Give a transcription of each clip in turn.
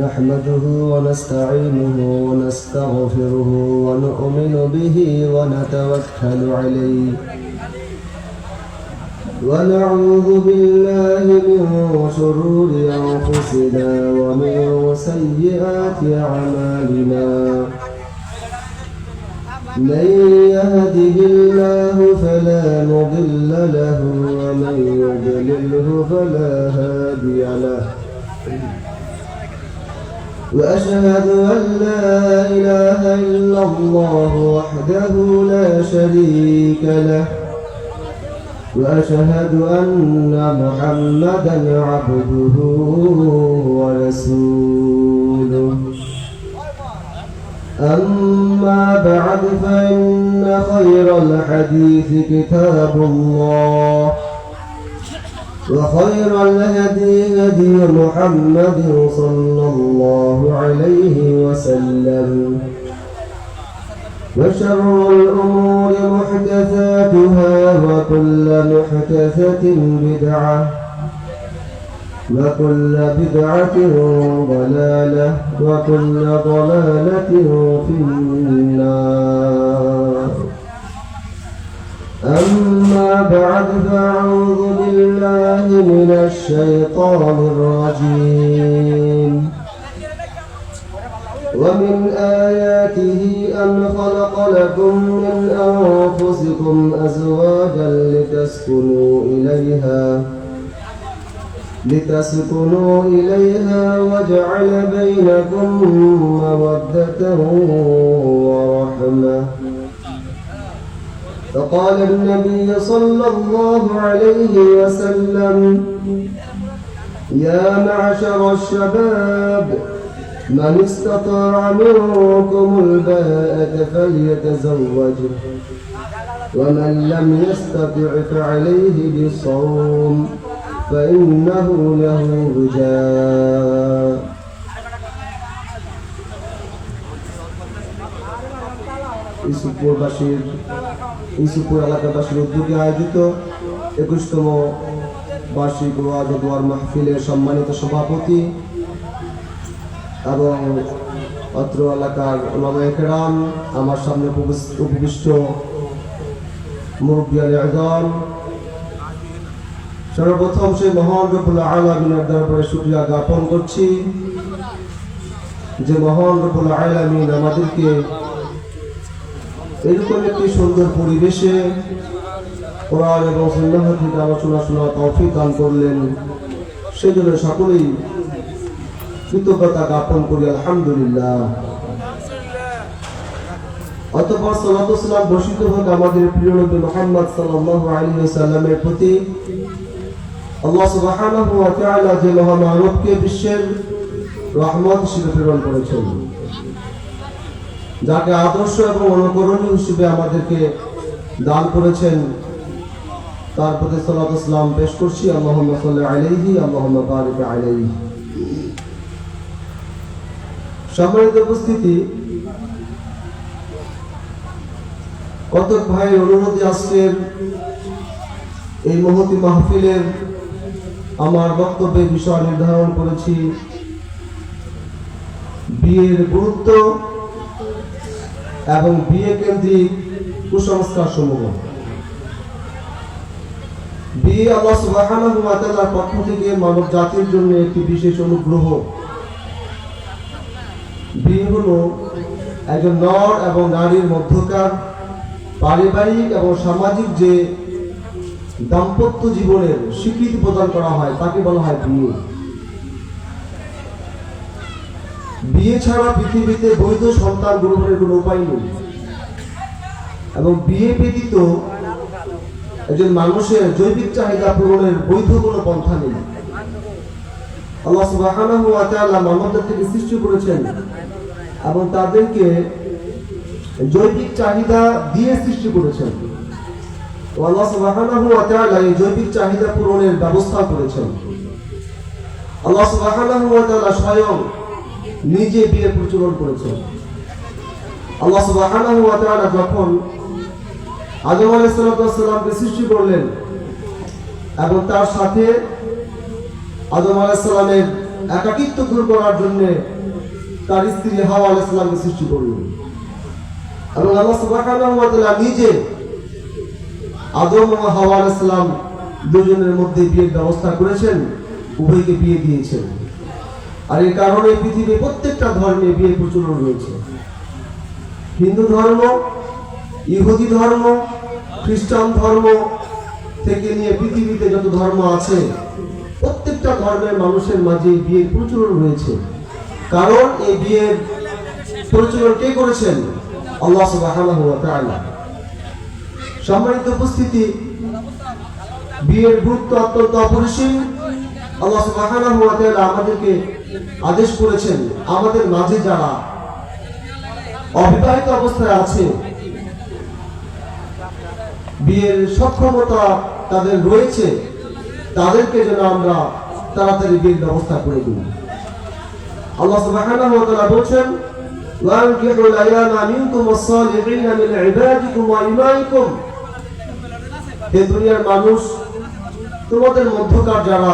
نحمده ونستعينه ونستغفره ونؤمن به ونتوكل عليه ونعوذ بالله من شرور أنفسنا ومن سيئات أعمالنا من يهده الله فلا مضل له ومن يضلله فلا هادي له وأشهد أن لا إله إلا الله وحده لا شريك له وأشهد أن محمدا عبده ورسوله أما بعد فإن خير الحديث كتاب الله وخير الهدي هدي محمد صلى الله عليه وسلم وشر الأمور محدثاتها وكل محدثة بدعة وكل بدعة ضلالة وكل ضلالة في النار أما بعد فأعوذ بالله من الشيطان الرجيم ومن آياته أن خلق لكم من أنفسكم أزواجا لتسكنوا إليها وجعل بينكم مودة ورحمة فقال النبي صلى الله عليه وسلم يا معشر الشباب من استطاع منكم الباءة فليتزوج ومن لم يستطع فعليه بالصوم فإنه له وجاء ইসুপুর এলাকাবাসীর উদ্যোগে আয়োজিত 21তম বার্ষিক ওয়াজ ও দোয়ার মাহফিলের সম্মানিত সভাপতি এবং অত্র এলাকার উলামায়ে কেরাম, আমার সামনে উপবিষ্ট মুরব্বিয়ানে আযম, সর্বপ্রথম সেই মহান রব্বুল আলামিনের দরবারে শুকরিয়া জ্ঞাপন করছি যে মহান রব্বুল আলামিন আমাদেরকে এরকম একটি সুন্দর পরিবেশে কোরআন এবং সুন্নাহ থেকে আলোচনা শোনার তৌফিক দান করলেন। সেজন্য সকলেই কৃতজ্ঞতা জ্ঞাপন করি আলহামদুলিল্লাহ। অতঃপর সালাত ও সালাম বর্ষিত হোক আমাদের প্রিয় নবী মুহাম্মদ সাল্লাল্লাহু আলাইহি ওয়াসাল্লামের প্রতি। আল্লাহ সুবহানাহু ওয়া তাআলা যে মহামানবকে বিশ্বের রহমত হিসেবে প্রেরণ করেছেন, যাকে আদর্শ এবং অনুকরণীয় হিসেবে আমাদেরকে দান করেছেন, তার প্রতি সালাত ও সালাম পেশ করছি। আল্লাহুম্মা সাল্লি আলাইহি আল্লাহুম্মা বারিক আলাইহি। সম্মানিত উপস্থিতি, কতক ভাই অনুরোধে আজকের এই মহতি মাহফিলের আমার বক্তব্যের বিষয় নির্ধারণ করেছি বিয়ের গুরুত্ব এবং বিয়ে কেন্দ্রিক কুসংস্কার সমূহ। বিয়ে আল্লাহ সুবহানাহু ওয়া তাআলার পক্ষ থেকে মানব জাতির জন্য একটি বিশেষ অনুগ্রহ। বিয়ে হলো একজন নর এবং নারীর মধ্যকার পারিবারিক এবং সামাজিক যে দাম্পত্য জীবনের স্বীকৃতি প্রদান করা হয় তাকে বলা হয় বিয়ে। বিয়ে ছাড়া পৃথিবীতে বৈধ সন্তান গ্রহণের কোনো উপায় নেই এবং বিয়ে ব্যতীত একজন মানুষের জৈবিক চাহিদা পূরণের বৈধ কোনো পন্থা নেই। আল্লাহ সুবহানাহু ওয়া তাআলা মানবদের থেকে সৃষ্টি করেছেন এবং তাদেরকে জৈবিক চাহিদা দিয়ে সৃষ্টি করেছেন। আল্লাহ সুবহানাহু ওয়া তাআলা এই জৈবিক চাহিদা পূরণের ব্যবস্থা করেছেন। আল্লাহ সুবহানাহু ওয়া তাআলা স্বয়ং নিজে বিয়ে প্রচলন করেছেন। আল্লাহ সুবহানাহু ওয়া তাআলা যখন আদম আলাইহিস সালামকে সৃষ্টি করলেন এবং তার সাথে আদম আলাইহিস সালামের একাকিত্ব দূর করার জন্য তার স্ত্রী হাওয়া আলাইহিস সালামকে সৃষ্টি করলেন এবং আল্লাহ সুবহানাহু ওয়া তাআলা নিজে আদম ও হাওয়া আলাইহিস সালাম দুজনের মধ্যে বিয়ের ব্যবস্থা করেছেন, উভয়কে বিয়ে দিয়েছেন। আর এই কারণে পৃথিবীর প্রত্যেকটা ধর্মে বিয়ের প্রচলন রয়েছে। হিন্দু ধর্ম, ইহুদি ধর্ম, খ্রিস্টান ধর্ম থেকে নিয়ে পৃথিবীতে যত ধর্ম আছে প্রত্যেকটা ধর্মের মানুষের মাঝে বিয়ের প্রচলন রয়েছে। কারণ এই বিয়ের প্রচলন কে করেছেন? আল্লাহ সুবহানাহু ওয়া তাআলা। সম্মানিত উপস্থিতি, বিয়ের গুরুত্ব অত্যন্ত অপরিসীম। আল্লাহ সুবহানাহু ওয়া তাআলা আমাদেরকে আদেশ করেছেন আমাদের মাঝে যারা অবিবাহিত অবস্থায় আছে, বিয়ের সক্ষমতা তাদের রয়েছে, তাদেরকে যেন আমরা তাড়াতাড়ি বিয়ের ব্যবস্থা করে দিই। আল্লাহ সুবহানাহু ওয়া তাআলা বলেন, ওয়ানকিহুল আয়ামা মিনকুম ওয়াস-সালিহিনা মিন ইবাদিকুম ওয়া ইমাইকুম। হে দুনিয়ার মানুষ, তোমাদের মধ্যকার যারা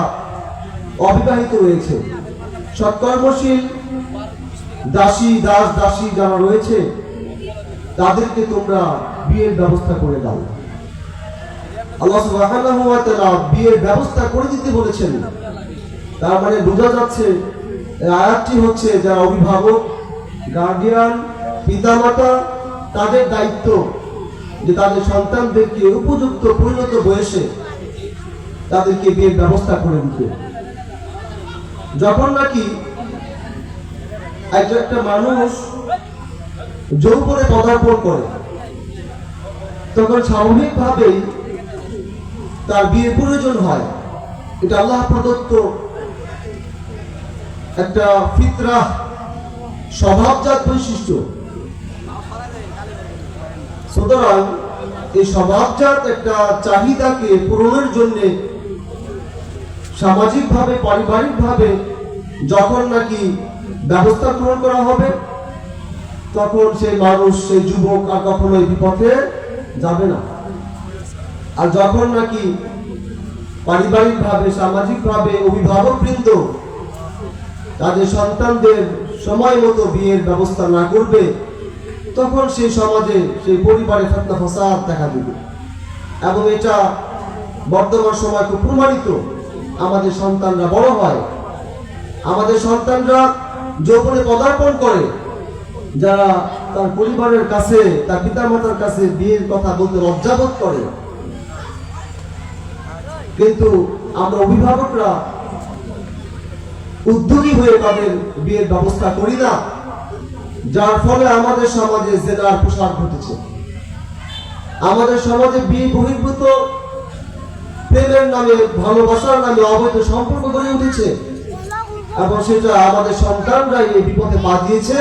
অবিবাহিত রয়েছে, সৎকর্মশীল দাসী দাসী যারা রয়েছে, তাদেরকে তোমরা বিয়ের ব্যবস্থা করে দাও। আল্লাহ সুবহানাহু ওয়া তাআলা বিয়ের ব্যবস্থা করে দিতে বলেছেন। তার মানে বোঝা যাচ্ছে এই আয়াতটি হচ্ছে যারা অভিভাবক, গার্ডিয়ান, পিতামাতা, তাদের দায়িত্ব যে তাদের সন্তানদেরকে উপযুক্ত পরিণত বয়সে তাদেরকে বিয়ের ব্যবস্থা করে দিতে। যখন নাকি একটা মানুষ যৌবনে পদার্পণ করে, তখন স্বাভাবিকভাবেই তার বিয়ের প্রয়োজন হয়। এটা আল্লাহ প্রদত্ত একটা ফিতরাহ, স্বভাবজাত বৈশিষ্ট্য। সুতরাং এই স্বভাবজাত একটা চাহিদাকে পূরণের জন্য সামাজিকভাবে, পারিবারিকভাবে যখন নাকি ব্যবস্থা গ্রহণ করা হবে, তখন সেই মানুষ, সেই যুবক আর কখনোই বিপথে যাবে না। আর যখন নাকি পারিবারিকভাবে, সামাজিকভাবে অভিভাবকবৃন্দ তাদের সন্তানদের সময় মতো বিয়ের ব্যবস্থা না করবে, তখন সেই সমাজে, সেই পরিবারে ফিতনা ফাসাদ দেখা দিবে। এবং এটা বর্তমান সময় খুব প্রমাণিত। আমাদের সন্তানরা বড় হয়, আমাদের সন্তানরা যৌবনে পদার্পণ করে, যারা তার পরিবারের কাছে, তার পিতামাতার কাছে বিয়ের কথা বলতে লজ্জাবোধ করে, কিন্তু আমরা অভিভাবকরা উদ্যোগী হয়ে তাদের বিয়ের ব্যবস্থা করি না, যার ফলে আমাদের সমাজে জিনার প্রসার ঘটেছে। আমাদের সমাজে বিয়ে বহির্ভূত প্রেমের নামে, ভালোবাসার নামে অবৈধ সম্পর্ক গড়ে উঠেছে এবং সেটা আমাদের সন্তানরাই এই বিপদে পা দিয়েছে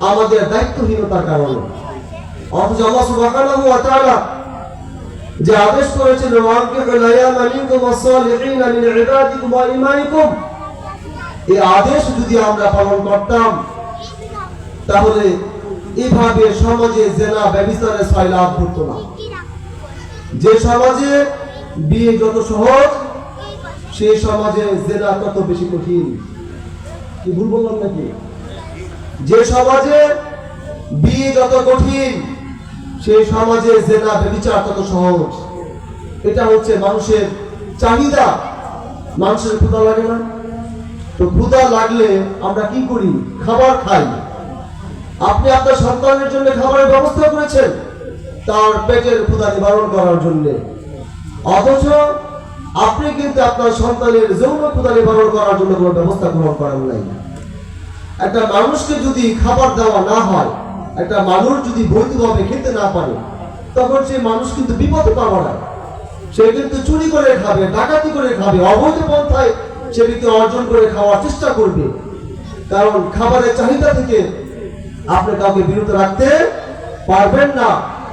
আমাদের দায়িত্বহীনতার কারণে। অথচ আল্লাহ সুবহানাহু ওয়া তাআলা যে আদেশ করেছেন, ওয়ানকিহুল আয়ামা মিনকুম ওয়াস-সালিহিনা মিন ইবাদিকুম ওয়া ইমাইকুম, এই আদেশ যদি আমরা পালন করতাম, তাহলে এভাবে সমাজে জিনা, ব্যভিচারের সয়লাব ঘটতো না। যে সমাজে বিয়ে যত সহজ, সেই সমাজে জিনা তত বেশি কঠিন। কি ভুল বললাম নাকি? যে সমাজে বিয়ে যত কঠিন, সেই সমাজে জিনা, ব্যভিচার তত সহজ। এটা হচ্ছে মানুষের চাহিদা। মানুষের ক্ষুধা লাগে না? তো ক্ষুধা লাগলে আমরা কি করি? খাবার খাই। আপনি আপনার সন্তানের জন্য খাবারের ব্যবস্থা করেছেন তার পেটের ক্ষুধা নিবারণ করার জন্য, অথচ আপনি কিন্তু আপনার সন্তানের যৌন ক্ষুধা নিবারণ করার জন্য কোনো ব্যবস্থা গ্রহণ করেন নাই। একটা মানুষকে যদি খাবার দেওয়া না হয়, একটা মানুষ যদি বৈধভাবে খেতে না পারে, তখন সেই মানুষ কিন্তু বিপদে পাবে না। সে কিন্তু চুরি করে খাবে, ডাকাতি করে খাবে, অবৈধ পন্থায় সে ব্যক্তি অর্জন করে খাওয়ার চেষ্টা করবে। কারণ খাবারের চাহিদা থেকে আপনি কাউকে বিরত রাখতে পারবেন না।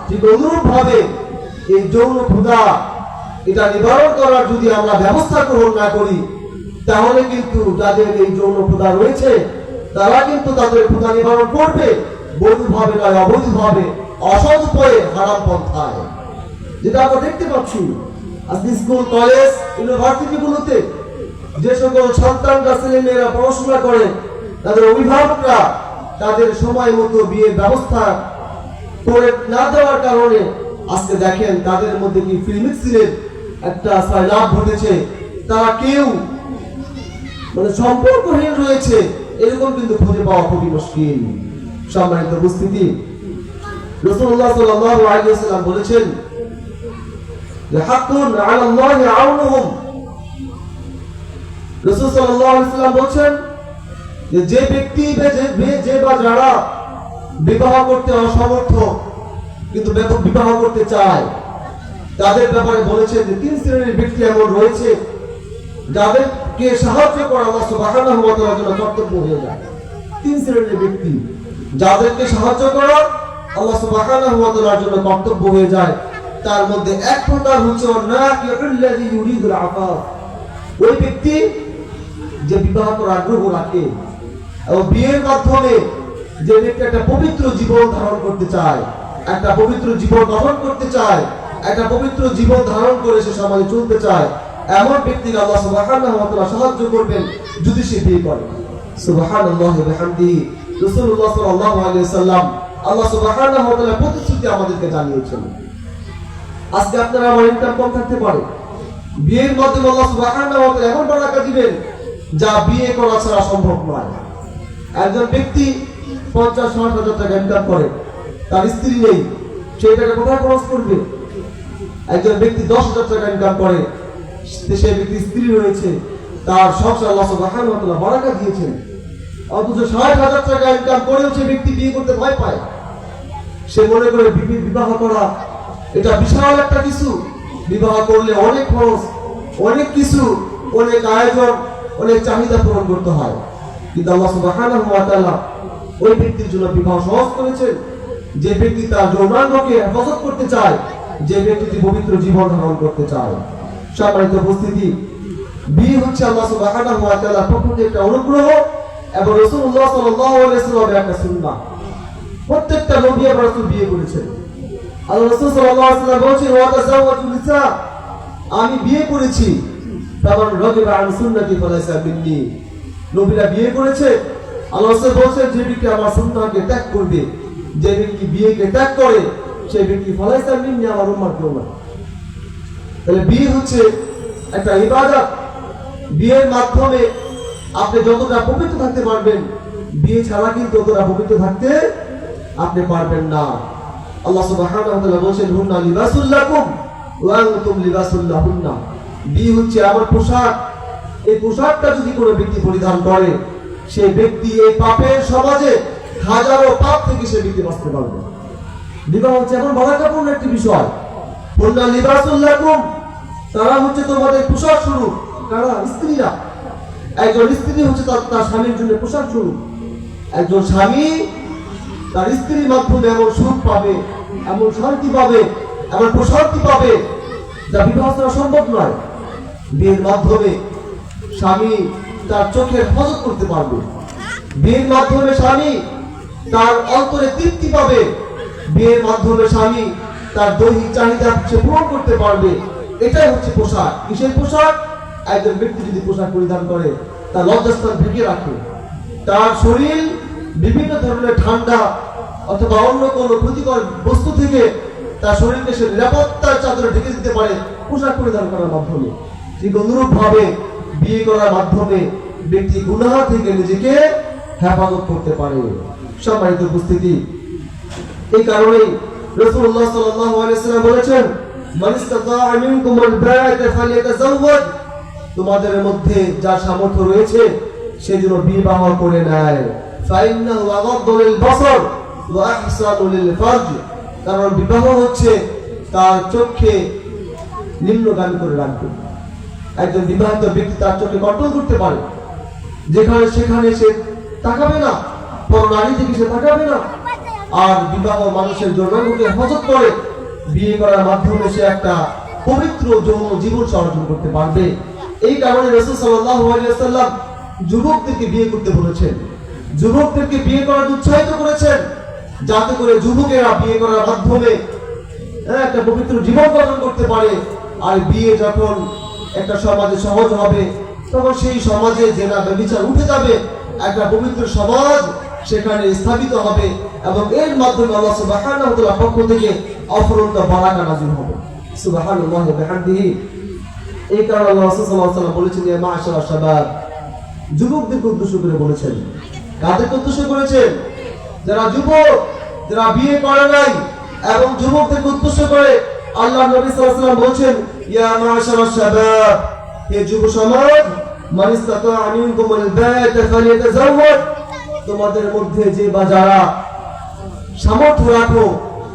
ঠিক অনুরূপ ভাবে এই যৌন ক্ষুধা, এটা নিবারণ করার যদি আমরা ব্যবস্থা গ্রহণ না করি, তাহলে কিন্তু যাদের এই যৌন ক্ষুধা রয়েছে, তারা কিন্তু তাদের ক্ষুধা নিবারণ করবে বৈধভাবে নয়, অবৈধভাবে, অসৎ উপায়ে, হারাম পন্থায়। যেটা আমরা দেখতে পাচ্ছি আজকে স্কুল, কলেজ, ইউনিভার্সিটিগুলোতে যে সকল সন্তানরা ছেলেমেয়েরা পড়াশোনা করে তাদের অভিভাবকরা তাদের সময় মতো বিয়ের ব্যবস্থা করে না দেওয়ার কারণে আজকে দেখেন তাদের মধ্যে কি ফিল্মিক্সিনের একটা লাভ ঘটেছে। তারা কেউ মানে সম্পর্কহীন রয়েছে এরকম কিন্তু খুঁজে পাওয়া খুবই মুশকিল। সম্মানিত উপস্থিতি, রাসূলুল্লাহ সাল্লাল্লাহু আলাইহি ওয়াসাল্লাম বলেছেন যে হাক্কুন আলাল্লাহি আউনুহুম। রাসূল সাল্লাল্লাহু আলাইহি ওয়াসাল্লাম বলেন যে ব্যক্তি যে বা যারা বিবাহ করতে অসমর্থ কিন্তু বিবাহ করতে চায় তাদের ব্যাপারে বলেছেন যে তিন শ্রেণীর ব্যক্তি এমন রয়েছে যাদেরকে সাহায্য করা আল্লাহ সুবহানাহু ওয়া তাআলার জন্য কর্তব্য হয়ে যায়। তিন শ্রেণীর ব্যক্তি যাদেরকে সাহায্য করা আল্লাহ সুবহানাহু ওয়া তাআলার জন্য কর্তব্য হয়ে যায়, তার মধ্যে এক প্রকার হচ্ছে নাকিউল্লাযী ইউরিদুল আফাফ, ওই ব্যক্তি যে বিবাহ করার আগ্রহ রাখে এবং বিয়ের মাধ্যমে যে ব্যক্তি একটা পবিত্র জীবন ধারণ করতে চায়, একটা পবিত্র জীবন গঠন করতে চায়, একটা পবিত্র জীবন ধারণ করে সে সমাজে চলতে চায়, এমন ব্যক্তিকে আল্লাহ সুবহানাহু ওয়া তাআলা সাহায্য করবেন যদি সে বিয়ে করে। সুবহানাল্লাহি ওয়া বিহামদিহি। রাসূলুল্লাহ সাল্লাল্লাহু আলাইহি ওয়াসাল্লাম আল্লাহ সুবহানাহু ওয়া তাআলা প্রতিশ্রুতি আমাদেরকে জানিয়েছেন। আজকে আপনারা আমার ইনকাম কম থাকতে পারে, বিয়ের মাধ্যমে আল্লাহ সুবহানাহু ওয়া তাআলা এমন বারাকা দিবেন যা বিয়ে করা ছাড়া সম্ভব নয়। একজন ব্যক্তি 50-60 হাজার টাকা ইনকাম করে, তার স্ত্রী নেই, সেই টাকা কোথায় খরচ করবে? একজন ব্যক্তি 10,000 টাকা ইনকাম করে, সেই ব্যক্তি স্ত্রী রয়েছে, তার সংসার আল্লাহ সুবহানাহু ওয়া তাআলা বারাকা দিয়েছেন। অথচ 60,000 টাকা ইনকাম করেও সে ব্যক্তি বিয়ে করতে ভয় পায়। সে মনে করে বিবাহ করা এটা বিশাল একটা কিছু, বিবাহ করলে অনেক খরচ, অনেক কিছু, অনেক আয়োজন, অনেক চাহিদা পূরণ করতে হয়। কিন্তু আল্লাহ সুবহানাহু ওয়া তাআলা ওই ব্যক্তির জন্য বিবাহ সহজ করেছেন যে ব্যক্তি তার যৌনাঙ্গকে হেফাজত করতে চায়, যে ব্যক্তি পবিত্র জীবন ধারণ করতে চায়। সম্মানিত উপস্থিতি, বিয়ে হচ্ছে আল্লাহ সুবহানাহু ওয়া তাআলার পক্ষ থেকে একটা অনুগ্রহ এবং রাসূলুল্লাহ সাল্লাল্লাহু আলাইহি ওয়াসাল্লামের একটা সুন্নাহ। প্রত্যেকটা নবী এবং রাসূল বিয়ে করেছেন। আল্লাহ রাসূল সাল্লাল্লাহু আলাইহি ওয়াসাল্লাম বলেছেন ওয়া তাযাওয়াজু নিসা, আমি বিয়ে করেছি, তামান রাগিবা আন সুন্নতি ফালাইসা মিন্নি। নবীরা বিয়ে করেছে, আল্লাহ রাসূল বলেছেন যে ব্যক্তি আমার সুন্নাহকে ত্যাগ করবে, যে ব্যক্তি বিয়েকে ত্যাগ করে সেই ব্যক্তি ফালাইসা মিন্নি, আমার উম্মত কেউ না। তাহলে বিয়ে হচ্ছে একটা ইবাদত। বিয়ের মাধ্যমে আপনি যতটা পবিত্র থাকতে পারবেন, বিয়ে ছাড়া কিন্তু ততটা পবিত্র থাকতে আপনি পারবেন না। আল্লাহ সুবহানাহু ওয়া তাআলা বলেন হুন্না লিবাসুল লাকুম ওয়া আনতুম লিবাসুল লাহুন্না। বিয়ে হচ্ছে আমার পোশাক। এই পোশাকটা যদি কোনো ব্যক্তি পরিধান করে, সেই ব্যক্তি এই পাপের সমাজে হাজারো পাপ থেকে সে ব্যক্তি বাঁচতে পারবে। বিবাহ হচ্ছে এমন বারাকাপূর্ণ একটি বিষয়। হুন্না লিবাসুল লাকুম, তারা হচ্ছে তোমাদের পোশাক স্বরূপ। কারা? স্ত্রীরা। একজন স্ত্রী হচ্ছে তার স্বামীর জন্য পোশাক স্বরূপ। একজন স্বামী তার স্ত্রীর মাধ্যমে এমন সুখ পাবে, এমন শান্তি পাবে, এমন প্রশান্তি পাবে যা বিবাহ ছাড়া সম্ভব নয়। বিয়ের মাধ্যমে স্বামী তার চোখের হেফাজত করতে পারবে, বিয়ের মাধ্যমে স্বামী তার অন্তরে তৃপ্তি পাবে, বিয়ের মাধ্যমে স্বামী তার দৈহিক চাহিদা পূরণ করতে পারবে। এটাই হচ্ছে পোশাক। কিসের পোশাক? একজন ব্যক্তি যদি পোশাক পরিধান করে তার লজ্জাস্থান ঢেকে রাখে, তার শরীর বিভিন্ন ধরনের ঠান্ডা অথবা অন্য কোনো ক্ষতিকর বস্তু থেকে তার শরীরকে সে নিরাপত্তার চাদরে ঢেকে দিতে পারে পোশাক পরিধান করার মাধ্যমে। ঠিক অনুরূপ ভাবে বিয়ে করার মাধ্যমে ব্যক্তি গুনাহ থেকে নিজেকে হেফাজত করতে পারে। সম্মানিত উপস্থিতি, এই কারণেই রাসূলুল্লাহ সাল্লাল্লাহু আলাইহি ওয়াসাল্লাম বলেছেন মান ইসতাতাআ মিনকুমুল বা'আতা ফালিয়াতাযাওয়াজ, তোমাদের মধ্যে যার সামর্থ্য রয়েছে সে যেন বিবাহ করে নেয়। ফাইন্নাহু আগাদ্দু লিল বাসার ওয়া আহসানু লিল ফারজ, কারণ বিবাহ হচ্ছে তার চোখে নিম্নগামী করে রাখবে। একজন বিবাহিত ব্যক্তি তার চোখে কন্ট্রোল করতে পারে, যেখানে সেখানে সে তাকাবে না, পর নারী থেকে সে তাকাবে না। আর বিবাহ মানুষের যৌনাঙ্গকে হেফাজত করে। বিয়ে করার মাধ্যমে সে একটা পবিত্র যৌন জীবন অর্জন করতে পারবে। এই কারণে রাসূল সাল্লাল্লাহু আলাইহি ওয়াসাল্লাম যুবকদেরকে বিয়ে করতে বলেছেন, যুবকদেরকে বিয়ে করার উৎসাহিত করেছেন, যাতে করে যুবকেরা বিয়ে করার মাধ্যমে একটা পবিত্র জীবন গঠন করতে পারে। আর বিয়ে যখন একটা সমাজে সহজ হবে, তখন সেই সমাজে জেনা ব্যভিচার উঠে যাবে, একটা পবিত্র সমাজ সেখানে স্থাপিত হবে এবং এর মাধ্যমে আল্লাহ সুবহানাহু ওয়া তাআলার পক্ষ থেকে অফুরন্ত বারাকা নাযিল হবে। সুবহানাল্লাহি ওয়া বিহামদিহি। এই কারণে আল্লাহ রাসূল সাল্লাল্লাহু আলাইহি ওয়াসাল্লাম বলেছেন, ইয়া মা'শারাশ শাবাব, যুবকদেরকে উদ্দেশ্য করে বলেছেন। কাদেরকে উদ্দেশ্য করেছেন? যারা যুবক, যারা বিয়ে করে নাই, এবং যুবকদেরকে উদ্দেশ্য করে আল্লাহ নবী সাল্লাল্লাহু আলাইহি ওয়াসাল্লাম বলেছেন, ইয়া মা'শারাশ শাবাব, হে যুব সমাজ, মান ইসতাতা'a মিনকুমুল বা'তা ফালিয়াতাযাওয়াজ, তোমাদের মধ্যে যে বা যারা সামর্থ্য রাখো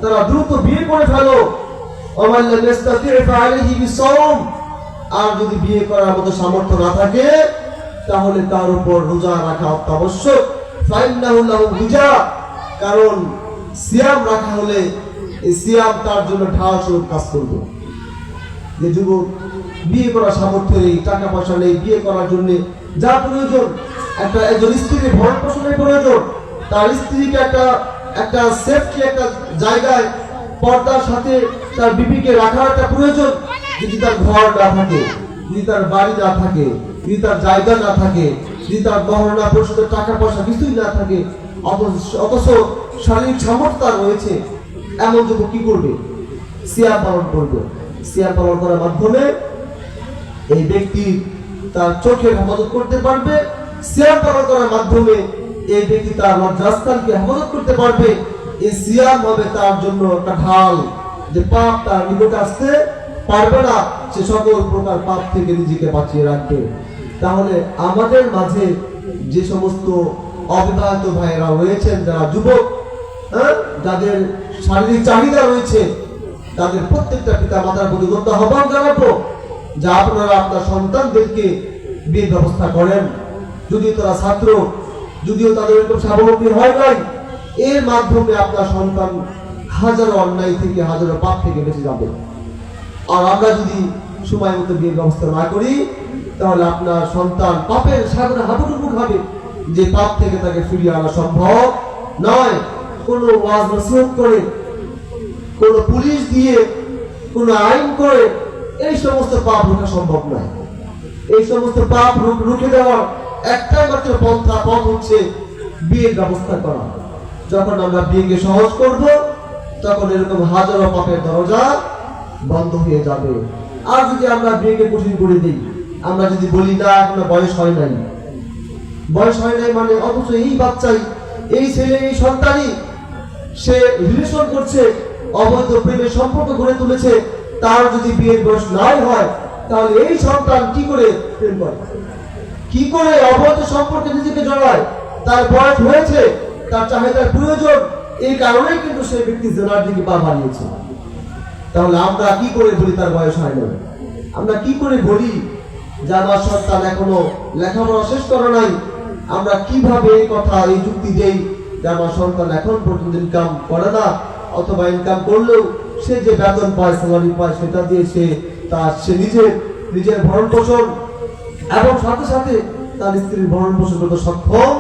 তারা দ্রুত বিয়ে করে ফেলো। ওয়া মান লাম ইসতাতি' ফা'আলাইহি বিস-সাওম, আর যদি বিয়ে করার মতো সামর্থ্য না থাকে তাহলে তার উপর রোজা রাখা অত্যাবশ্যক। ফাইন্নাহু লাহু বিজা, কারণ সিয়াম রাখা হলে এই সিয়াম তার জন্য ঢাল স্বরূপ কাজ করবে। যে যুবক বিয়ে করার সামর্থ্য নেই, টাকা পয়সা নেই, বিয়ে করার জন্য যা প্রয়োজন, একজন স্ত্রীর ভরণ পোষণের প্রয়োজন, তার স্ত্রীকে একটা সেফটি একটা জায়গায় পর্দার সাথে তার বিবিকে রাখার একটা প্রয়োজন। যদি তার ঘর না থাকে, যদি তার বাড়ি না থাকে, যদি তার জায়গা না থাকে, যদি তার গহনা পরিশোধের টাকা পয়সা কিছুই না থাকে, অথচ শারীরিক সামর্থ্য তার রয়েছে, এমন যুবক কি করবে? সিয়াম পালন করবে। সিয়াম পালন করার মাধ্যমে এই ব্যক্তি তার চোখের হেফাজত করতে পারবে। সিয়াম পালন করার মাধ্যমে এই ব্যক্তি তার লজ্জাস্থানকে হেফাজত করতে পারবে। এই সিয়াম হবে তার জন্য একটা ঢাল, যে পাপ তার নিকটে আসতে পারবে না, সে সকল প্রকার পাপ থেকে নিজেকে বাঁচিয়ে রাখবে। তাহলে আমাদের মাঝে যে সমস্ত অবিবাহিত ভাইয়েরা রয়েছেন, যারা যুবক, যাদের শারীরিক চাহিদা রয়েছে, তাদের প্রত্যেকটা পিতা মাতার প্রতি আহ্বান জানাবো যে আপনারা আপনার সন্তানদেরকে বিয়ের ব্যবস্থা করেন। যদিও তারা ছাত্র, যদিও তাদের এরকম স্বাবলম্বী হয় নাই, এর মাধ্যমে আপনার সন্তান হাজারো অন্যায় থেকে, হাজারো পাপ থেকে বেঁচে যাবে। আর আমরা যদি সময় মতো বিয়ের ব্যবস্থা না করি তাহলে আপনার সন্তান পাপের সাগরে হাবুডুবু খাবে, যে পাপ থেকে তাকে ফিরিয়ে আনা সম্ভব নয়। কোনো ওয়াজ নসিহত করে, কোনো পুলিশ দিয়ে, কোনো আইন করে এই সমস্ত পাপ রোখা সম্ভব নয়। এই সমস্ত পাপ রুখে দেওয়ার একটা মাত্র পথ হচ্ছে বিয়ের ব্যবস্থা করা। যখন আমরা বিয়েকে সহজ করব তখন এরকম হাজারো পাপের দরজা বন্ধ হয়ে যাবে। আর যদি আমরা বিয়েকে কঠিন করে দিই, আমরা যদি বলি না এখনো বয়স হয় নাই মানে, অথচ এই বাচ্চাই, এই ছেলে, এই সন্তানই সে রিলেশন করছে, অবৈধ প্রেমের সম্পর্ক গড়ে তুলেছে, তার যদি বিয়ের বয়স নাই হয় তাহলে এই সন্তান কি করে প্রেম করে, কি করে অবৈধ সম্পর্কে নিজেকে জড়ায়? তার বয়স হয়েছে, তার চাহিদার প্রয়োজন, এই কারণেই কিন্তু সেই ব্যক্তি জেনার দিকে পা বাড়িয়েছে। তাহলে আমরা কি করে বলি তার বয়স হয় না? আমরা কি করে বলি যে আমার সন্তান এখনো লেখাপড়া শেষ করে নাই? আমরা কিভাবে এই কথা, এই যুক্তি দেই যে আমার সন্তান এখন পর্যন্ত ইনকাম করে না, অথবা ইনকাম করলেও সে যে বেতন পায়, স্যালারি পায়, সেটা দিয়ে সে নিজের ভরণ পোষণ এবং সাথে সাথে তার স্ত্রীর ভরণ পোষণ করতে সক্ষম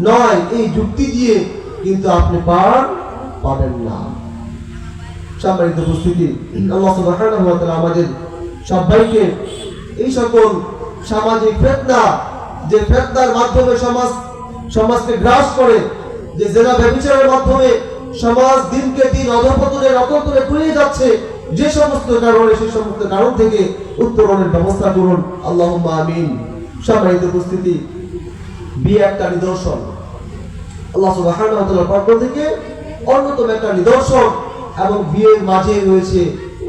নয়। এই যুক্তি দিয়ে কিন্তু আপনি পাবেন না। সম্মানিত উপস্থিতি, আল্লাহ সুবহানাহু ওয়া তাআলা আমাদের সবাইকে এই সকল সামাজিক ফিতনা, যে ফিতনার মাধ্যমে সমাজকে গ্রাস করে, যে জিনা ব্যভিচারের মাধ্যমে সমাজ দিনকে দিন অধঃপতনের অতলে তলিয়ে যাচ্ছে, যে সমস্ত কারণে, সেই সমস্ত কারণ থেকে উত্তরণের ব্যবস্থা করুন, আল্লাহুম্মা আমিন। সম্মানিত উপস্থিতি, বিয়ে একটা নিদর্শন, আল্লাহ সুবহানাহু ওয়া তাআলার পক্ষ থেকে অন্যতম একটা নিদর্শন, এবং বিয়ের মাঝে রয়েছে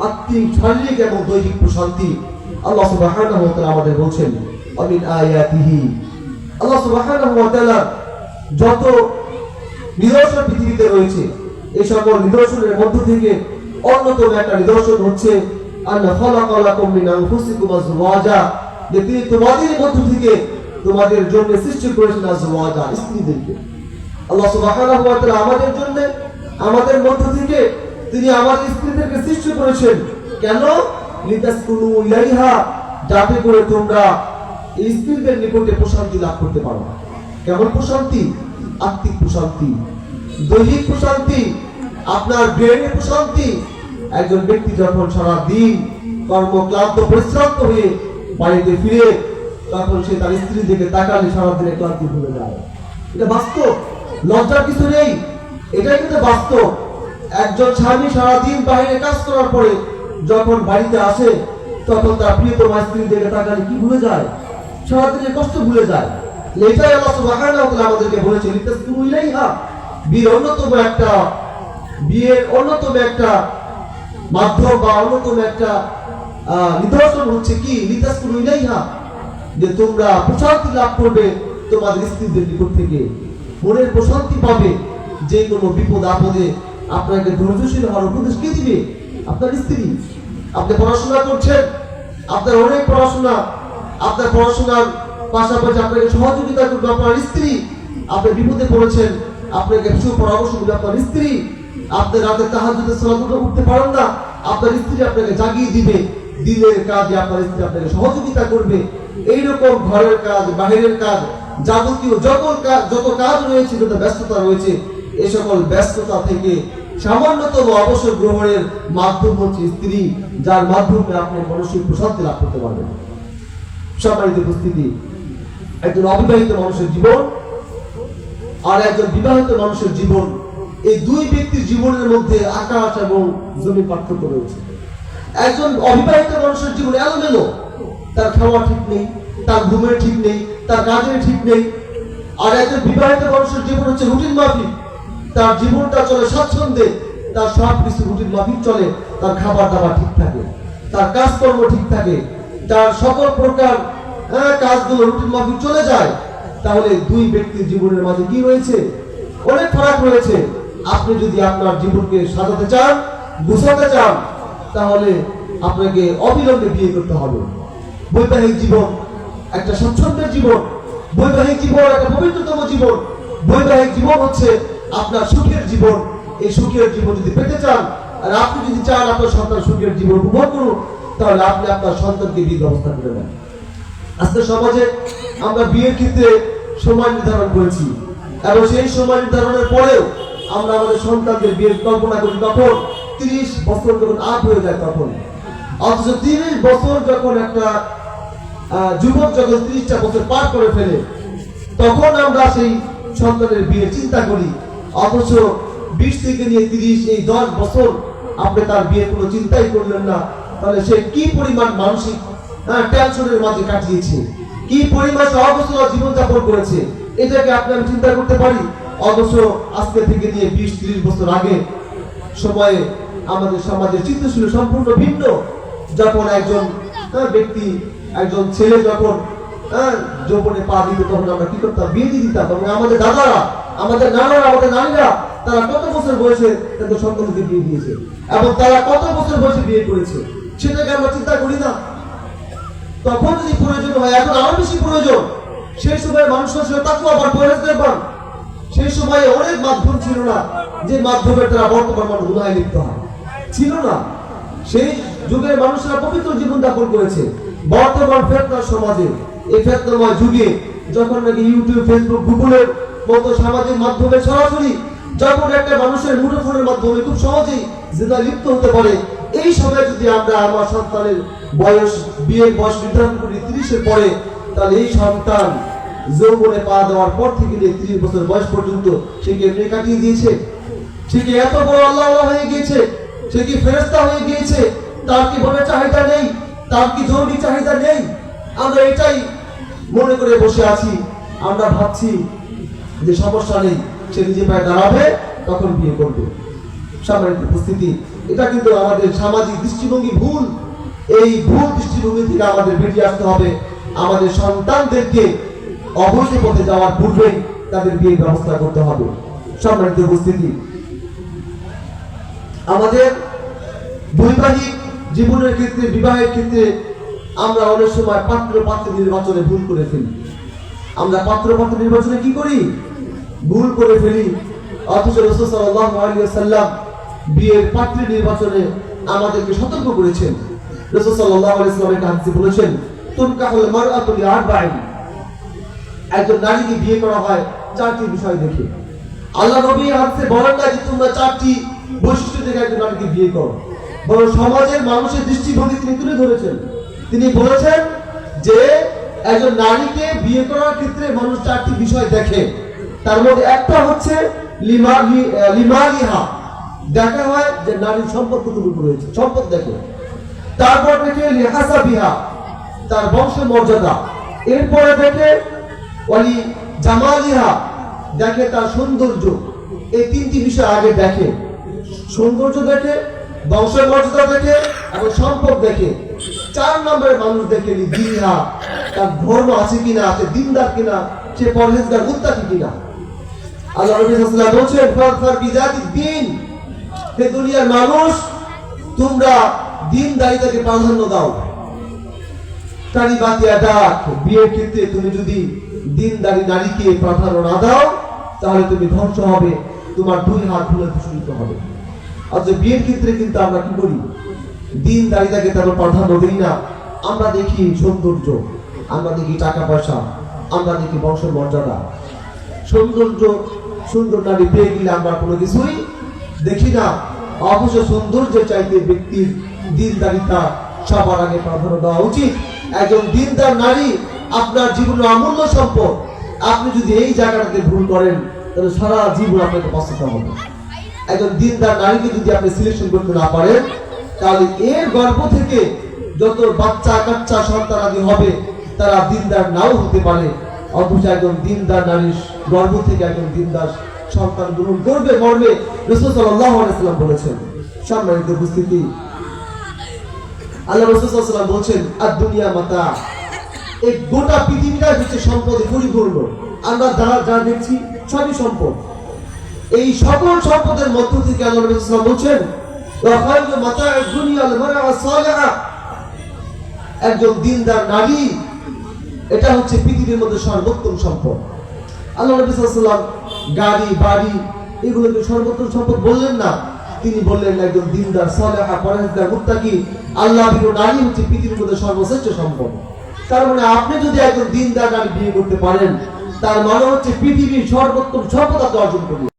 আত্মিক, শারীরিক এবং দৈহিক প্রশান্তি। আল্লাহ সুবহানাহু ওয়া তাআলা আমাদের বলছেন, আমিন আয়াতিহি, আল্লাহ সুবহানাহু ওয়া তাআলা যত নিদর্শন পৃথিবীতে রয়েছে, এই সকল নিদর্শনের মধ্য থেকে অন্যতম একটা নিদর্শন হচ্ছে আন্না খালাকা লাকুম মিন আনফুসিকুম আজওয়াজা, যে তিনি তোমাদের মধ্য থেকে তোমাদের জন্য সৃষ্টি করেছেন আজওয়াজা, স্ত্রীদেরকে। আল্লাহ সুবহানাহু ওয়া তাআলা আমাদের জন্য, আমাদের মধ্য থেকে তিনি আমাদের স্ত্রীদেরকে সৃষ্টি করেছেন। কেন? লিতাসকুনু ইলাইহা, যাতে করে তোমরা এই স্ত্রীদের নিকটে প্রশান্তি লাভ করতে পারো। কেমন প্রশান্তি? আত্মিক প্রশান্তি, দৈহিক প্রশান্তি, আপনার ব্রেনের প্রশান্তি। একজন ব্যক্তি যখন সারা দিন কর্মক্লান্ত পরিশ্রান্ত হয়ে বাড়িতে ফিরে তখন সে তার স্ত্রী দিকে তাকালে সারাদিনে ক্লান্তি ভুলে যায়। এটা বাস্তব, লজ্জার কিছু নেই, এটাই কিন্তু বাস্তব। একজন স্বামী সারাদিন বাইরে কাজ করার পরে যখন বাড়িতে আসে তখন তার প্রিয়তমা স্ত্রীর দিকে তাকালে কি ভুলে যায়? সারাদিনের কষ্ট ভুলে যায়। এটাই আল্লাহ সুবহানাহু ওয়া তাআলা আমাদেরকে বলেছেন, লিতাসকুনু ইলাইহা। বিয়ের অন্যতম একটা মাধ্যম বা অন্যতম একটা নিদর্শন হচ্ছে কি, লিতাসকুনু ইলাইহা, যে তোমরা প্রশান্তি লাভ করবে তোমাদের স্ত্রীদের নিকট থেকে, মনের প্রশান্তি পাবে। যে কোনো বিপদ আপদে আপনাকে ধৈর্যশীল হওয়ার উপদেশ কে দিবে? আপনার স্ত্রী। আপনি পড়াশোনা করছেন, আপনার অনেক পড়াশোনা, আপনার পড়াশোনার পাশাপাশি আপনাকে সহযোগিতা করবে আপনার স্ত্রী। আপনি বিপদে পড়েছেন, আপনাকে সুপরামর্শ দেবে আপনার স্ত্রী। আপনি রাতে তাহাজ্জুদের সালাত উঠতে পারেন না, আপনার স্ত্রী আপনাকে জাগিয়ে দিবে। দিনের কাজে আপনার স্ত্রী আপনাকে সহযোগিতা করবে। এইরকম ঘরের কাজ, বাহিরের কাজ, যাবতীয় যত কাজ রয়েছে, যত ব্যস্ততা রয়েছে, এই সকল ব্যস্ততা থেকে সামান্যতম অবসর গ্রহণের মাধ্যম হচ্ছে স্ত্রী, যার মাধ্যমে আপনি মানসিক প্রশান্তি লাভ করতে পারবেন। সম্মানিত উপস্থিতি, একজন অবিবাহিত মানুষের জীবন আর একজন বিবাহিত মানুষের জীবন, এই দুই ব্যক্তির জীবনের মধ্যে আকাশ এবং জমি পার্থক্য রয়েছে। একজন অবিবাহিত মানুষের জীবন এলোমেলো, তার খাওয়া ঠিক নেই, তার ঘুমের ঠিক নেই, তার কাজের ঠিক নেই। আর একজন বিবাহিত মানুষের জীবন হচ্ছে রুটিন মাফিক, তার জীবনটা চলে স্বাচ্ছন্দ্যে, তার সব কিছু রুটিন মাফিক চলে, তার খাবার দাবার ঠিক থাকে, তার কাজকর্ম ঠিক থাকে, তার সকল প্রকার কাজগুলো রুটিন মাফিক চলে যায়। তাহলে দুই ব্যক্তির জীবনের মাঝে কি রয়েছে? অনেক ফারাক রয়েছে। আপনি যদি আপনার জীবনকে সাজাতে চান, গুছাতে চান, তাহলে আপনাকে অবিলম্বে বিয়ে করতে হবে। বৈবাহিক জীবন একটা স্বচ্ছন্দের জীবন, বৈবাহিক জীবন একটা পবিত্রতম জীবন। বৈবাহিক জীবন হচ্ছে আপনার সুখের জীবন। এই সুখের জীবন যদি পেতে চান, আর আপনি যদি চান আপনার সন্তান সুখের জীবন উপভোগ করুন, তাহলে আপনি আপনার সন্তানকে বিয়ের ব্যবস্থা করে দেন। আজকে সমাজে আমরা বিয়ের ক্ষেত্রে সময় নির্ধারণ করেছি, এবং সেই সময় নির্ধারণের পরেও আমরা আমাদের সন্তানদের বিয়ের কল্পনা করি তখন 30 বছর যখন আপ হয়ে যায় তখন। অথচ 30 বছর যখন একটা যুবক যখন 30টা বছর পার করে ফেলে, তখন আমরা সেই সন্তানের বিয়ের চিন্তা করি। অথচ 20 থেকে নিয়ে 30 এই 10 বছর আপনি তার বিয়ের কোনো চিন্তাই করলেন না। তাহলে সে কি পরিমাণ মানসিক টেনশনের মাঝে কাটিয়েছে, কি পরিমাণ অবসর জীবনযাপন করেছে, এটাকে আপনি আমি চিন্তা করতে পারি। অথচ আজকে থেকে নিয়ে 20-30 বছর আগে সময়ে আমাদের সমাজের চিত্র ছিল সম্পূর্ণ ভিন্ন। যখন একজন ব্যক্তি, একজন ছেলে যখন যৌবনে পা দিত, তখন আমরা কি করতাম? বিয়ে দিয়ে দিতাম। এবং আমাদের দাদারা, আমাদের নানারা, আমাদের নারীরা, তারা কত বছর বয়সে তাদের সন্তানকে বিয়ে দিয়েছে, এবং তারা কত বছর বয়সে বিয়ে করেছে, সেটাকে আমরা চিন্তা করি না। তখন যদি প্রয়োজন হয়, এখন আরো বেশি প্রয়োজন। সেই সময় মানুষের ছিল তাকওয়া বা পরহেজগার। সেই সময় অনেক মাধ্যম ছিল না, যে মাধ্যমে তারা বর্তমান মানুষ গুনাহে লিপ্ত হয়, ছিল না। সেই যুগের মানুষরা পবিত্র জীবন যাপন করেছে। বর্তমান ফেতনার সমাজে, এই ফেতনাময় যুগে যখন নাকি ইউটিউব, ফেসবুক, গুগলের মতো সামাজিক মাধ্যমে সরাসরি যখন একটা মানুষের মুঠোফোনের মাধ্যমে খুব সহজেই জিনা লিপ্ত হতে পারে, এই সময় যদি আমরা আমার সন্তানের বিয়ের বয়স নির্ধারণ করি 30-এর পরে, তাহলে এই সন্তান যৌবনে পা দেওয়ার পর থেকে 30 বছর বয়স পর্যন্ত সে কি এমনি কাটিয়ে দিয়েছে? সে কি এত বড় আল্লাহ হয়ে গিয়েছে? সে কি ফেরেশতা হয়ে গিয়েছে? তার কি মনের চাহিদা নেই? তার কি জরুরি চাহিদা নেই? আমরা এটাই মনে করে বসে আছি। আমরা ভাবছি যে সমস্যা নেই, সে নিজে পায়ে দাঁড়াবে, তখন বিয়ে করবে। সম্মানিত উপস্থিতি, এটা কিন্তু আমাদের সামাজিক দৃষ্টিভঙ্গি ভুল। এই ভুল দৃষ্টিভঙ্গি থেকে আমাদের বেরিয়ে আসতে হবে। আমাদের সন্তানদেরকে অবৈধ পথে যাওয়ার পূর্বেই তাদের বিয়ের ব্যবস্থা করতে হবে। সম্মানিত উপস্থিতি, আমাদের বৈবাহিক জীবনের ক্ষেত্রে, বিবাহের ক্ষেত্রে আমরা অনেক সময় পাত্র পাত্রী নির্বাচনে ভুল করে ফেলি। আমরা পাত্র পাত্রী নির্বাচনে কি করি? ভুল করে ফেলি। অথচ রাসূল সাল্লাল্লাহু আলাইহি ওয়াসাল্লাম বিয়ের পাত্রী নির্বাচনে আমাদেরকে সতর্ক করেছেন। রাসূল সাল্লাল্লাহু আলাইহি ওয়াসাল্লাম একটা হাদিসে বলেছেন, তুনকাহুল মারআতু লিআরবাইন। একজন নারীকে বিয়ে করা হয় 4টি বিষয় দেখে। আল্লাহ নবী হাদিসে বলেন না যে তোমরা 4টি বৈশিষ্ট্য দেখে একজন নারীকে বিয়ে করো, বরং সমাজের মানুষের দৃষ্টিভঙ্গি তিনি তুলে ধরেছেন। তিনি বলেছেন যে একজন নারীকে বিয়ে করার ক্ষেত্রে মানুষ চারটি বিষয় দেখে। তার মধ্যে একটা হচ্ছে লিমালিহা, দেখা হয় যে নারীর সম্পদ কতটুকু রয়েছে, সম্পদ দেখে। তারপর দেখে লিহাসাবিহা, তার বংশ মর্যাদা। এরপরে দেখে ওয়ালি জামালিহা, দেখে তার সৌন্দর্য। এই তিনটি বিষয় আগে দেখে, সৌন্দর্য দেখে, বংশ মর্যাদা দেখে এবং সম্পদ দেখে। 4 নম্বরে মানুষ দেখে দিনহা, তার ধর্ম আছে কিনা, সে দিনদার কিনা, সে পরহেজগার মুত্তাকি কিনা। আল্লাহ নবী সাল্লাল্লাহু আলাইহি ওয়াসাল্লাম বলেছেন ফারফার বিযাতি দ্বীন, হে দুনিয়ার মানুষ তোমরা দ্বীনদারিতাকে প্রাধান্য দাও। বিয়ের ক্ষেত্রে তুমি যদি দ্বীনদারি নারীকে প্রাধান্য না দাও তাহলে তুমি ধ্বংস হবে, তোমার 2 হাত ভুলে দূষিত হবে। আচ্ছা, বিয়ের ক্ষেত্রে কিন্তু আমরা কি করি? দ্বীনদারিতাকে তেমন প্রাধান্য দিই না। আমরা দেখি সৌন্দর্য, আমরা দেখি টাকা পয়সা, আমরা দেখি বংশ মর্যাদা। সৌন্দর্য, সুন্দর নারী পেয়ে গেলে আমরা কোনো কিছুই দেখি না। অবশ্য সৌন্দর্যের চাইতে ব্যক্তির দ্বীনদারিতা সবার আগে প্রাধান্য দেওয়া উচিত। একজন দ্বীনদার নারী আপনার জীবনের অমূল্য সম্পদ। আপনি যদি এই জায়গাটাতে ভুল করেন তাহলে সারা জীবন আপনাকে পস্তাতে হবে। একজন দ্বীনদার নারীকে যদি আপনি সিলেকশন করতে না পারেন তাহলে এর গর্ভ থেকে যত বাচ্চা কাচ্চা সন্তান আদি হবে তারা দ্বীনদার নাও হতে পারে। অথচ একজন দ্বীনদার নারীর গর্ভ থেকে একজন দ্বীনদার সন্তান গ্রহণ করবে মর্মে রাসূল সাল্লাল্লাহু আলাইহি ওয়াসাল্লাম বলেছেন। সম্মানিত উপস্থিতি, আল্লাহ রাসূল সাল্লাল্লাহু আলাইহি ওয়াসাল্লাম বলেছেন আদ-দুনিয়া মাতা, এই গোটা পৃথিবীটা হচ্ছে সম্পদে পরিপূর্ণ। আমরা যা দেখছি সবই সম্পদ। এই সকল সম্পদের মধ্য থেকে আল্লাহ রাসূল সাল্লাল্লাহু আলাইহি ওয়াসাল্লাম বলেছেন ওয়া খায়রু মাতা'আদ দুনিয়া আল-মারআ সালিহা, একজন দ্বীনদার নারী এটা হচ্ছে পৃথিবীর মধ্যে সর্বোত্তম সম্পদ। আল্লাহ নবী সাল্লাল্লাহু আলাইহি ওয়াসাল্লাম গাড়ি বাড়ি এগুলোকে সর্বোত্তম সম্পদ বললেন না, তিনি বললেন একজন দ্বীনদার সালেহা পরহেজগার মুত্তাকি আল্লাহর প্রিয় নারী হচ্ছে পৃথিবীর মধ্যে সর্বশ্রেষ্ঠ সম্পদ। তার মানে আপনি যদি একজন দ্বীনদার নারী বিয়ে করতে পারেন তার মানে হচ্ছে পৃথিবীর সর্বোত্তম সম্পদ আপনি অর্জন করলেন।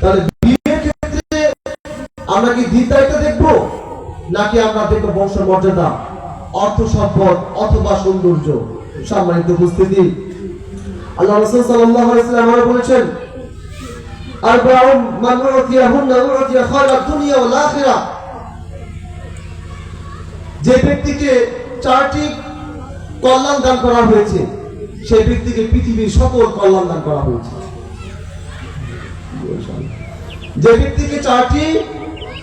তাহলে বিয়ের ক্ষেত্রে আমরা কি দ্বীনদারিতা দেখবো নাকি আমরা দেখবো বংশ মর্যাদা, অর্থ সম্পদ অথবা সৌন্দর্য? সম্মানিত উপস্থিতি, আল্লাহ রাসূল সাল্লাল্লাহু আলাইহি ওয়াসাল্লাম বলেছেন আরবাউন মান উতিয়াহুন্না উতিয়া খায়রাদ দুনিয়া ওয়াল আখিরা, যে ব্যক্তিকে 4টি কল্যাণ দান করা হয়েছে সেই ব্যক্তিকে পৃথিবীর সকল কল্যাণ দান করা হয়েছে। যে ব্যক্তিকে 4টি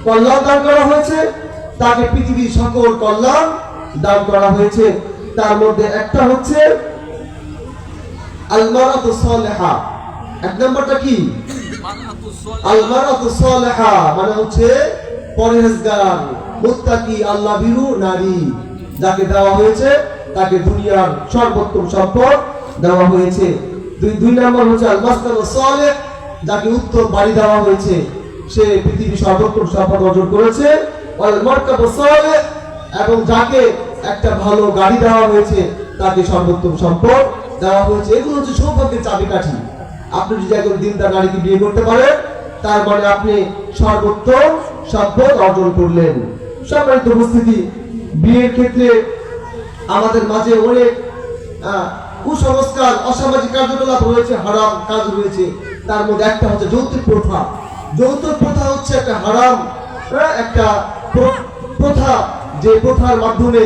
কল্যাণ দান করা হয়েছে তাকে পৃথিবীর সকল কল্যাণ দান করা হয়েছে। তার মধ্যে একটা হচ্ছে আল-মারাতু সালিহা। 1 নম্বরটা কি? আল-মারাতু সালিহা মানে হচ্ছে পরহেজগার মুত্তাকি আল্লাহ ভীরু নারী, যাকে দেওয়া হয়েছে তাকে দুনিয়ার সর্বোত্তম সম্পদ দেওয়া হয়েছে। 2 নম্বর হচ্ছে আল-মাসকানু সালিহ, যাকে উত্তম বাড়ি দেওয়া হয়েছে, সে পৃথিবীর সর্বোত্তম সম্পদ অর্জন করেছে। আল-মারকাবু সালিহ, এবং যাকে একটা ভালো গাড়ি দেওয়া হয়েছে তাকে সর্বোত্তম সম্পদ দেওয়া হয়েছে। এগুলো হচ্ছে সৌভাগ্যের চাবিকাঠি। আপনি যদি একজন দ্বীনদার নারীকে বিয়ে করতে পারেন তার মানে আপনি সর্বোত্তম সম্পদ অর্জন করলেন। সম্মানিত উপস্থিতি, বিয়ের ক্ষেত্রে আমাদের মাঝে অনেক কুসংস্কার অসামাজিক কার্যকলাপ রয়েছে, হারাম কাজ রয়েছে। তার মধ্যে একটা হচ্ছে যৌতুক প্রথা। যৌতুক প্রথা হচ্ছে একটা হারাম একটা প্রথা, যে প্রথার মাধ্যমে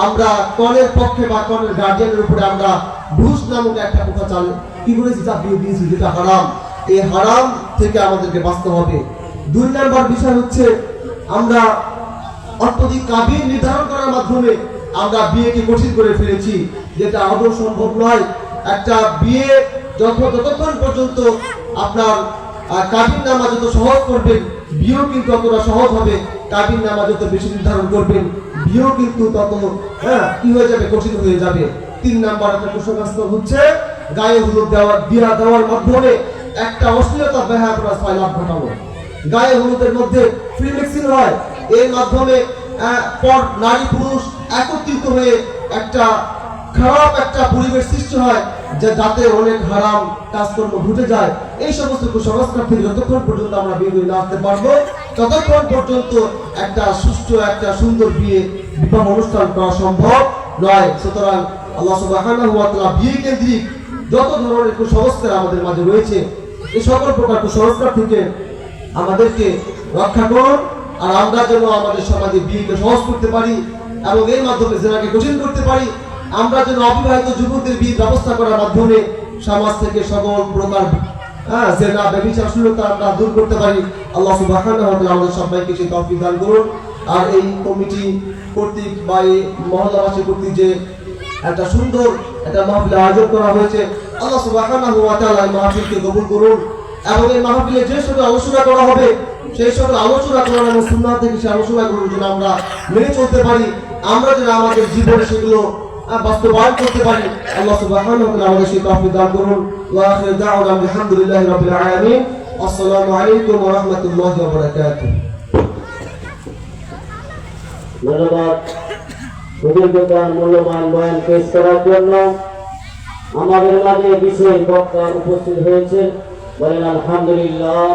আমরা কনের পক্ষে বা কনের গার্জিয়ানের উপরে আমরা ঘুষ নামক একটা প্রথা কি করেছি, চাপিয়ে দিয়েছি, যেটা হারাম। এই হারাম থেকে আমাদেরকে বাঁচতে হবে। 2 নম্বর বিষয় হচ্ছে আমরা অত্যধিক কাবিন নির্ধারণ করার মাধ্যমে আমরা বিয়েকে কঠিন করে ফেলেছি, যেটা আদৌ সম্ভব নয়। একটা বিয়ে যতক্ষণ পর্যন্ত আপনার কাবিন নামা যত সহজ করবেন বিয়েও কিন্তু ততটা সহজ হবে। কাবিন নামা যত বেশি নির্ধারণ করবেন বিয়েও কিন্তু তত কি হয়ে যাবে, কঠিন হয়ে যাবে। 3 নম্বর একটা কুসংস্কার হচ্ছে গায়ে হলুদ দেওয়ার মাধ্যমে একটা অশ্লীলতা ব্যবহার করা সয়লাভ ঘটানো। গায়ে হলুদের মধ্যে ফ্রি মিক্সিং হয়, এর মাধ্যমে নারী পুরুষ একত্রিত হয়ে একটা খারাপ একটা পরিবেশ সৃষ্টি হয়, যাতে অনেক হারাম কাজকর্ম ঘটে যায়। এই সমস্ত কুসংস্কার থেকে যতক্ষণ পর্যন্ত আমরা বেরিয়ে না আসতে পারবো ততক্ষণ পর্যন্ত একটা সুষ্ঠু একটা সুন্দর বিবাহ অনুষ্ঠান করা সম্ভব নয়। সুতরাং আল্লাহ সুবহানাহু ওয়া তাআলা বিয়ে কেন্দ্রিক যত ধরনের কুসংস্কার আমাদের মাঝে রয়েছে এই সকল প্রকার কুসংস্কার থেকে আমাদেরকে রক্ষা করুন। আর আমরা যেন আমাদের সমাজে বিয়েকে সহজ করতে পারি এবং এর মাধ্যমে জেনাকে কঠিন করতে পারি। আমরা যেন অবিবাহিত যুবকদের বিয়ের ব্যবস্থা করার মাধ্যমে সমাজ থেকে সকল প্রকার জেনা ব্যভিচার অশ্লীলতা আমরা দূর করতে পারি। আল্লাহ সুবহানাহু ওয়া তাআলা আমাদের সবাইকে সেই তৌফিক দান করুন। আর এই কমিটি কর্তৃক বা এই মহল্লাবাসী কর্তৃক যে একটা সুন্দর একটা মাহফিল আয়োজন করা হয়েছে, আল্লাহ সুবহানাহু ওয়া তাআলা এই মাহফিলকে কবুল করুন এবং এই মাহফিলে যে সকল আলোচনা করা হবে সেই সকল আলোচনা করার এবং সুন্নাহ থেকে সেই আলোচনাগুলো যেন আমরা মেনে চলতে পারি, আমরা যেন আমাদের জীবনে সেগুলো বাস্তবায়ন করতে পারি। আল্লাহ সুবহানাহু ওয়া তাআলা আমাদের সেই তৌফিক দান করুন। ওয়া আখিরু দাওয়ানা আলহামদুলিল্লাহি রাব্বিল আলামিন। আসসালামু আলাইকুম ওয়া রাহমাতুল্লাহি ওয়া বারাকাতুহু। ধন্যবাদ হুজুরকে তার মূল্যবান বয়ান পেশ করার জন্য। আমাদের মাঝে বিশেষ বক্তা উপস্থিত হয়েছে, বলেন আলহামদুলিল্লাহ।